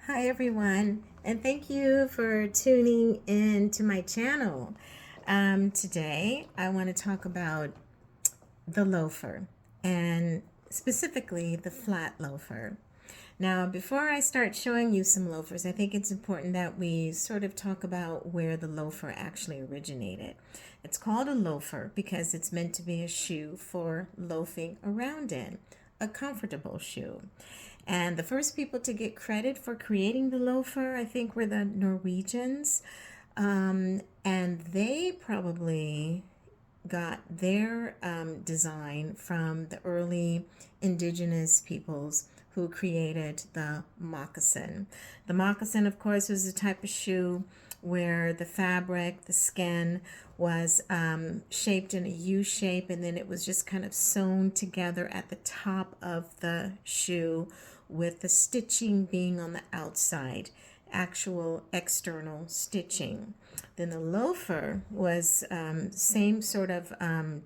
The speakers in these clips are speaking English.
Hi everyone, and thank you for tuning in to my channel. Today I want to talk about the loafer and specifically the flat loafer. Now, before I start showing you some loafers, I think it's important that we sort of talk about where the loafer actually originated. It's called a loafer because it's meant to be a shoe for loafing around in, a comfortable shoe. And the first people to get credit for creating the loafer, I think, were the Norwegians. And they probably got their design from the early indigenous peoples who created the moccasin. The moccasin, of course, was a type of shoe where the fabric, the skin, was shaped in a U shape, and then it was just kind of sewn together at the top of the shoe, with the stitching being on the outside, actual external stitching. Then the loafer was same sort of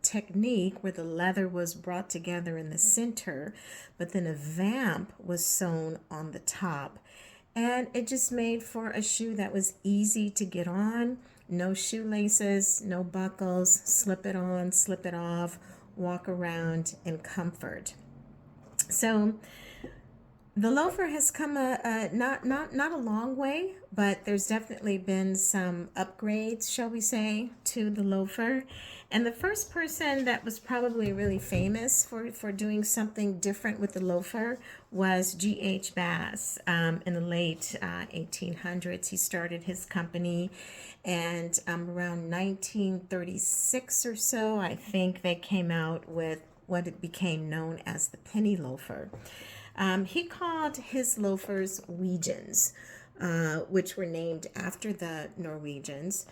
technique where the leather was brought together in the center, but then a vamp was sewn on the top. And it just made for a shoe that was easy to get on. No shoelaces, no buckles, slip it on, slip it off, walk around in comfort. So the loafer has come not a long way, but there's definitely been some upgrades, shall we say, to the loafer. And the first person that was probably really famous for doing something different with the loafer was G.H. Bass. In the late 1800s, he started his company, and around 1936 or so, I think they came out with what it became known as the penny loafer. He called his loafers Weejuns, which were named after the Norwegians.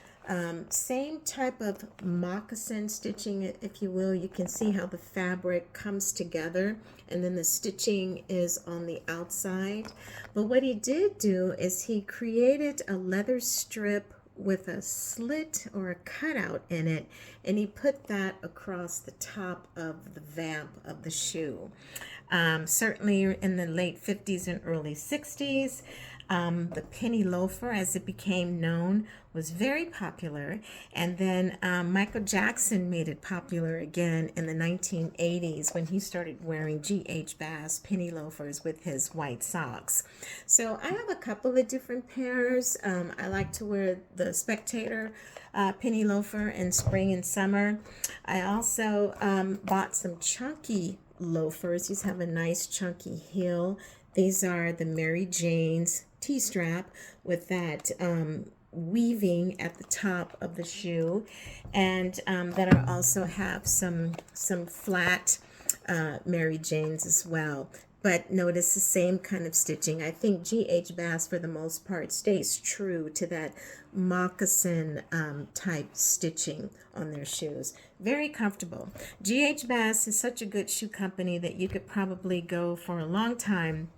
Same type of moccasin stitching, if you will. You can see how the fabric comes together and then the stitching is on the outside. But what he did do is he created a leather strip with a slit or a cutout in it, and he put that across the top of the vamp of the shoe. Certainly in the late 50s and early 60s, the penny loafer, as it became known, was very popular. And then Michael Jackson made it popular again in the 1980s when he started wearing G.H. Bass penny loafers with his white socks. So I have a couple of different pairs. I like to wear the Spectator penny loafer in spring and summer. I also bought some chunky loafers. These have a nice chunky heel. These are the Mary Jane's T-strap with that weaving at the top of the shoe, and then I also have some flat Mary Janes as well. But notice the same kind of stitching. I think G.H. Bass, for the most part, stays true to that moccasin type stitching on their shoes. Very comfortable. G.H. Bass is such a good shoe company that you could probably go for a long time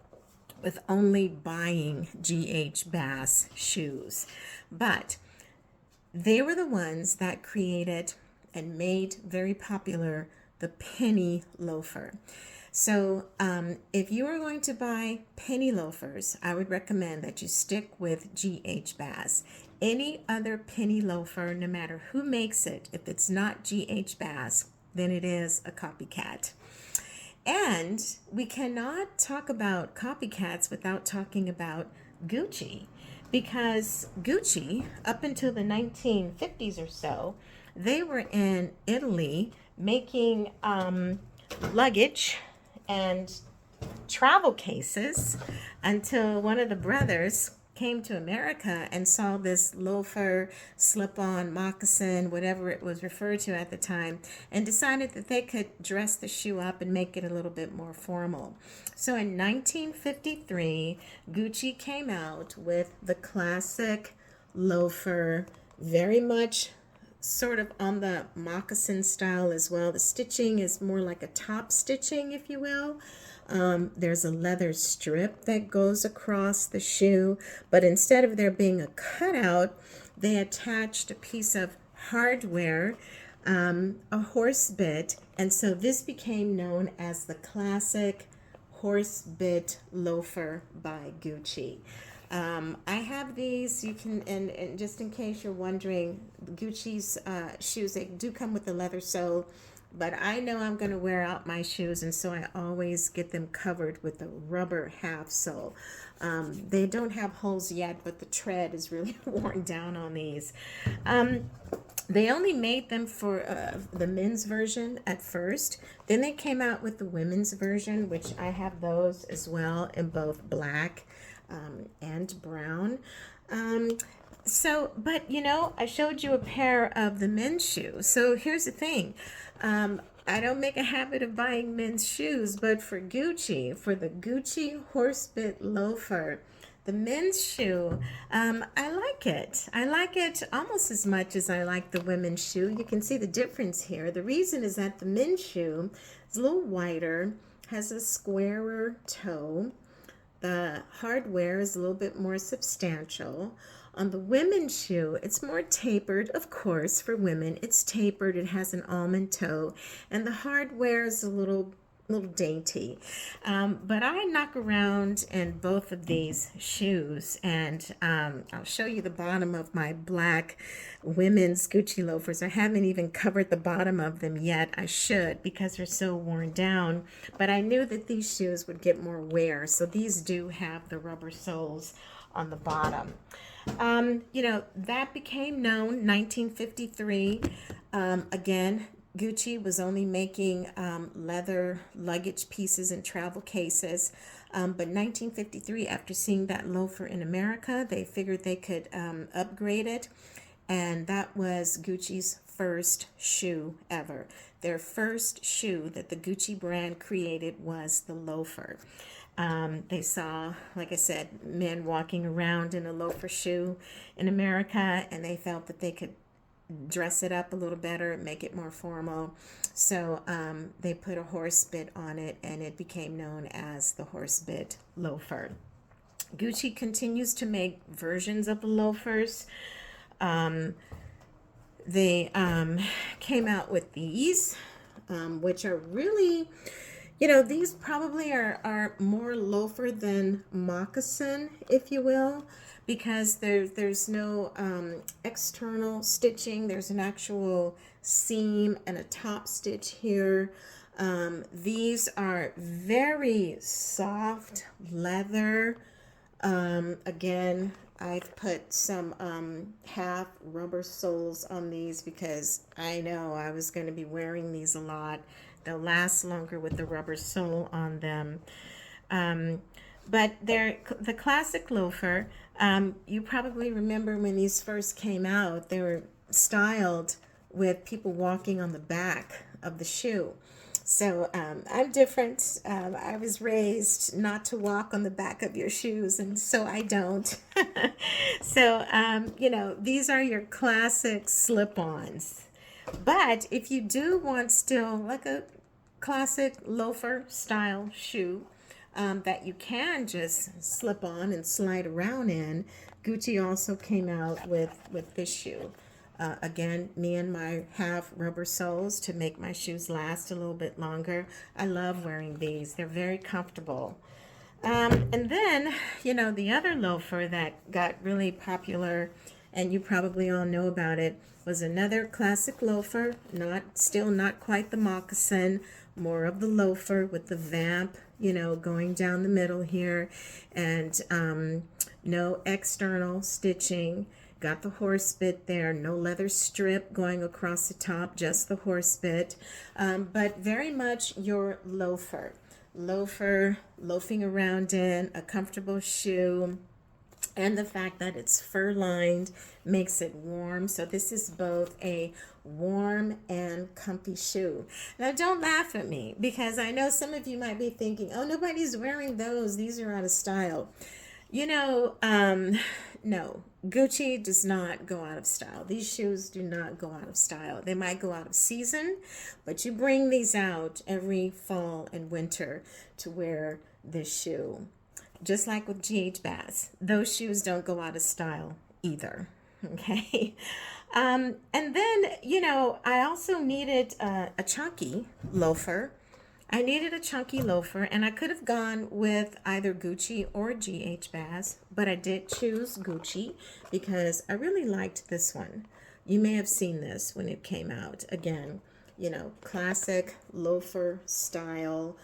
with only buying G.H. Bass shoes. But they were the ones that created and made very popular the penny loafer. So if you are going to buy penny loafers, I would recommend that you stick with G.H. Bass. Any other penny loafer, no matter who makes it, if it's not G.H. Bass, then it is a copycat. And we cannot talk about copycats without talking about Gucci, because Gucci, up until the 1950s or so, they were in Italy making luggage and travel cases until one of the brothers came to America and saw this loafer, slip-on, moccasin, whatever it was referred to at the time, and decided that they could dress the shoe up and make it a little bit more formal. So in 1953, Gucci came out with the classic loafer, very much sort of on the moccasin style as well. The stitching is more like a top stitching, if you will. There's a leather strip that goes across the shoe, but instead of there being a cutout, they attached a piece of hardware, a horsebit, and so this became known as the classic Horsebit Loafer by Gucci. I have these. You can, and just in case you're wondering, Gucci's shoes, they do come with the leather sole, but I know I'm going to wear out my shoes, and so I always get them covered with a rubber half sole. They don't have holes yet, but the tread is really worn down on these. They only made them for the men's version at first. Then they came out with the women's version, which I have those as well in both black and brown. But I showed you a pair of the men's shoes. So here's the thing. I don't make a habit of buying men's shoes, but for Gucci, for the Gucci Horsebit Loafer, the men's shoe, I like it. I like it almost as much as I like the women's shoe. You can see the difference here. The reason is that the men's shoe is a little wider, has a squarer toe. The hardware is a little bit more substantial. On the women's shoe, it's more tapered, of course, for women. It's tapered, it has an almond toe, and the hardware is a little dainty. But I knock around in both of these shoes, and I'll show you the bottom of my black women's Gucci loafers. I haven't even covered the bottom of them yet. I should, because they're so worn down. But I knew that these shoes would get more wear, so these do have the rubber soles on the bottom. That became known 1953. Again, Gucci was only making leather luggage pieces and travel cases. But 1953, after seeing that loafer in America, they figured they could upgrade it. And that was Gucci's first shoe ever. Their first shoe that the Gucci brand created was the loafer. They saw, like I said, men walking around in a loafer shoe in America, and they felt that they could dress it up a little better, make it more formal. So they put a horsebit on it, and it became known as the Horsebit Loafer. Gucci continues to make versions of the loafers. They came out with these, which are really... these probably are more loafer than moccasin, if you will, because there's no external stitching. There's an actual seam and a top stitch here. These are very soft leather. Again, I've put some half rubber soles on these because I know I was going to be wearing these a lot. They'll last longer with the rubber sole on them. But they're the classic loafer. You probably remember when these first came out, they were styled with people walking on the back of the shoe. So I'm different. I was raised not to walk on the back of your shoes, and so I don't. So, these are your classic slip-ons. But if you do want still like a classic loafer style shoe that you can just slip on and slide around in, Gucci also came out with this shoe. Again, me and my half rubber soles to make my shoes last a little bit longer. I love wearing these. They're very comfortable. And then, the other loafer that got really popular, and you probably all know about it, was another classic loafer, still not quite the moccasin, more of the loafer with the vamp, going down the middle here, and no external stitching. Got the horsebit there, no leather strip going across the top, just the horsebit, but very much your loafer, loafing around in, a comfortable shoe. And the fact that it's fur-lined makes it warm. So this is both a warm and comfy shoe. Now, don't laugh at me, because I know some of you might be thinking, oh, nobody's wearing those. These are out of style. No, Gucci does not go out of style. These shoes do not go out of style. They might go out of season, but you bring these out every fall and winter to wear this shoe. Just like with GH Bass, those shoes don't go out of style either. Okay. And then, I also needed a chunky loafer. I needed a chunky loafer, and I could have gone with either Gucci or GH Bass, but I did choose Gucci because I really liked this one. You may have seen this when it came out. Again, you know, classic loafer style.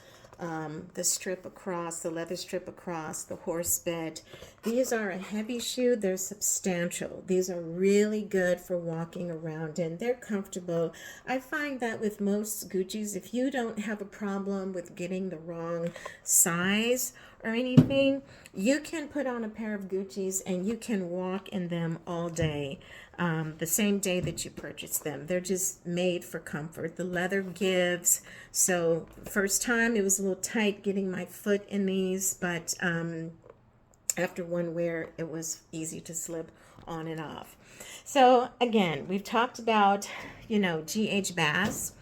The strip across, the leather strip across, the horsebit. These are a heavy shoe. They're substantial. These are really good for walking around in. They're comfortable. I find that with most Gucci's, if you don't have a problem with getting the wrong size or anything, you can put on a pair of Gucci's and you can walk in them all day. The same day that you purchase them. They're just made for comfort. The leather gives. So first time it was a little tight getting my foot in these, but after one wear it was easy to slip on and off. So again, we've talked about, you know, GH Bass,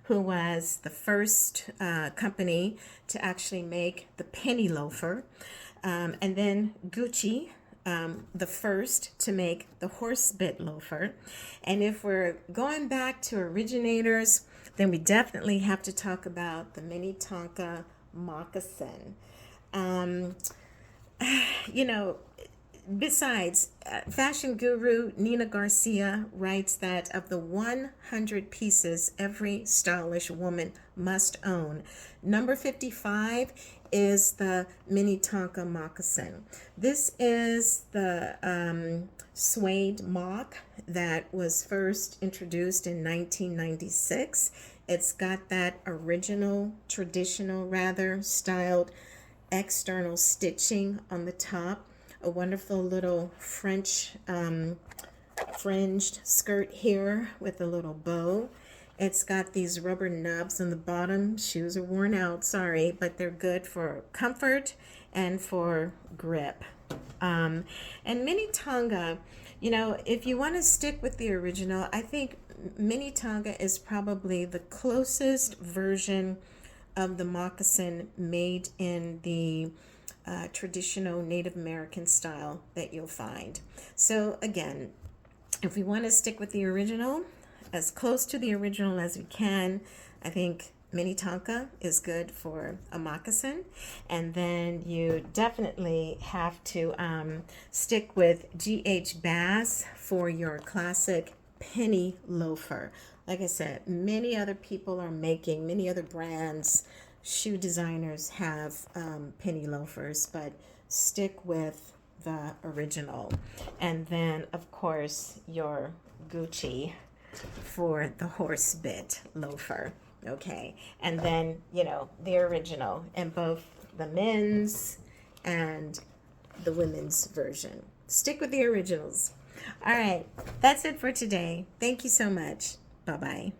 who was the first company to actually make the penny loafer, and then Gucci, the first to make the horsebit loafer. And if we're going back to originators, then we definitely have to talk about the Minnetonka moccasin. You know, besides, fashion guru Nina Garcia writes that of the 100 pieces every stylish woman must own, number 55 is the Minnetonka moccasin. This is the Suede Moc that was first introduced in 1996. It's got that original, traditional rather, styled external stitching on the top, a wonderful little French fringed skirt here with a little bow. It's got these rubber nubs on the bottom. Shoes are worn out, sorry, but they're good for comfort and for grip. And Minnetonka, you know, if you want to stick with the original, I think Minnetonka is probably the closest version of the moccasin made in the traditional Native American style that you'll find. So again, if we want to stick with the original, as close to the original as we can, I think Minnetonka is good for a moccasin. And then you definitely have to stick with GH Bass for your classic penny loafer. Like I said, many other people are making, many other brands, shoe designers have penny loafers, but stick with the original. And then, of course, your Gucci for the horsebit loafer. Okay, and then, you know, the original in both the men's and the women's version. Stick with the originals. All right, that's it for today. Thank you so much. Bye-bye.